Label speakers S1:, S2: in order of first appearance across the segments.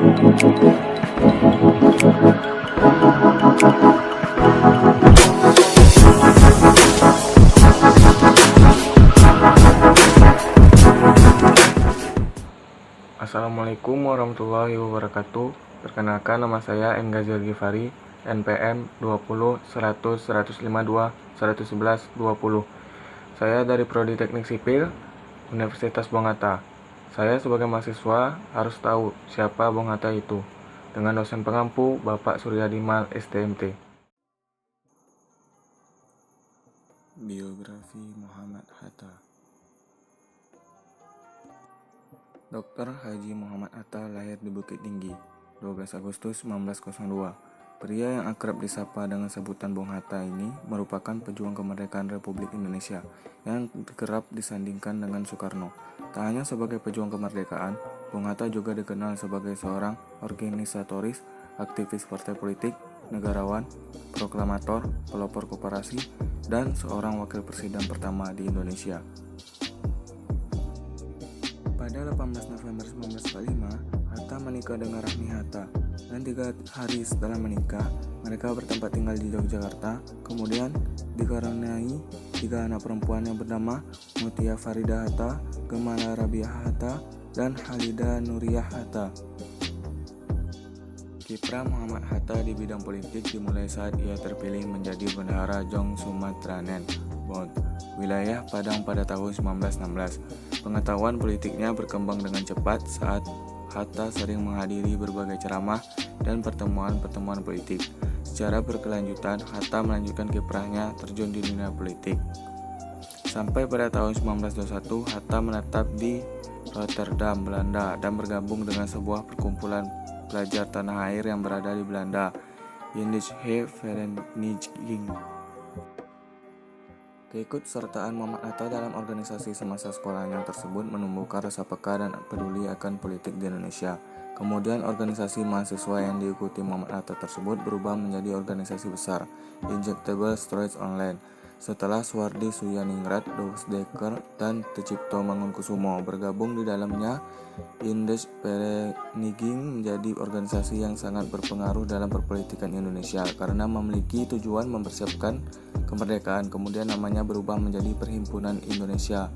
S1: Assalamualaikum warahmatullahi wabarakatuh. Perkenalkan, nama saya M. Ghazal Ghifari, NPM 20 100 152 111 20. Saya dari Prodi Teknik Sipil Universitas Bong Hatta. Saya sebagai mahasiswa harus tahu siapa Bong Hatta itu, dengan dosen pengampu Bapak Suryadi Mal, STMT. Biografi Muhammad Hatta. Dr. Haji Muhammad Hatta lahir di Bukit Tinggi, 12 Agustus 1902. Pria yang akrab disapa dengan sebutan Bung Hatta ini merupakan pejuang kemerdekaan Republik Indonesia yang kerap disandingkan dengan Soekarno. Tak hanya sebagai pejuang kemerdekaan, Bung Hatta juga dikenal sebagai seorang organisatoris, aktivis partai politik, negarawan, proklamator, pelopor koperasi, dan seorang wakil presiden pertama di Indonesia. Pada 18 November 1945, Hatta menikah dengan Rahmi Hatta, dan 3 hari setelah menikah, mereka bertempat tinggal di Yogyakarta. Kemudian dikaruniai 3 anak perempuan yang bernama Mutia Farida Hatta, Gemala Rabiah Hatta, dan Halida Nuriyah Hatta. Kiprah Muhammad Hatta di bidang politik dimulai saat ia terpilih menjadi Bendahara Jong Sumatranen, Bond, wilayah Padang pada tahun 1916. Pengetahuan politiknya berkembang dengan cepat saat Hatta sering menghadiri berbagai ceramah dan pertemuan-pertemuan politik. Secara berkelanjutan, Hatta melanjutkan kiprahnya terjun di dunia politik. Sampai pada tahun 1921, Hatta menetap di Rotterdam, Belanda, dan bergabung dengan sebuah perkumpulan pelajar tanah air yang berada di Belanda, Indische Vereniging. Keikutsertaan Muhammad Hatta dalam organisasi semasa sekolahnya tersebut menumbuhkan rasa peka dan peduli akan politik di Indonesia. Kemudian organisasi mahasiswa yang diikuti Muhammad Hatta tersebut berubah menjadi organisasi besar, Injectable Storage Online, setelah Suwardi Suyaningrat, Dosdeker, dan Tecipto Mangunkusumo bergabung di dalamnya. Indische Vereniging menjadi organisasi yang sangat berpengaruh dalam perpolitikan Indonesia karena memiliki tujuan mempersiapkan kemerdekaan. Kemudian namanya berubah menjadi Perhimpunan Indonesia.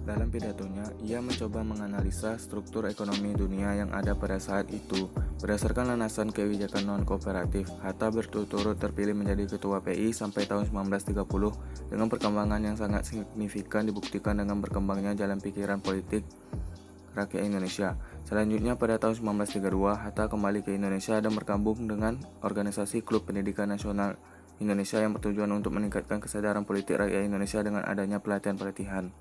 S1: Dalam pidatonya, ia mencoba menganalisa struktur ekonomi dunia yang ada pada saat itu. Berdasarkan landasan kebijakan non-kooperatif, Hatta berturut-turut terpilih menjadi Ketua PI sampai tahun 1930 dengan perkembangan yang sangat signifikan dibuktikan dengan berkembangnya jalan pikiran politik rakyat Indonesia. Selanjutnya pada tahun 1932, Hatta kembali ke Indonesia dan bergabung dengan organisasi Klub Pendidikan Nasional Indonesia yang bertujuan untuk meningkatkan kesadaran politik rakyat Indonesia dengan adanya pelatihan-pelatihan.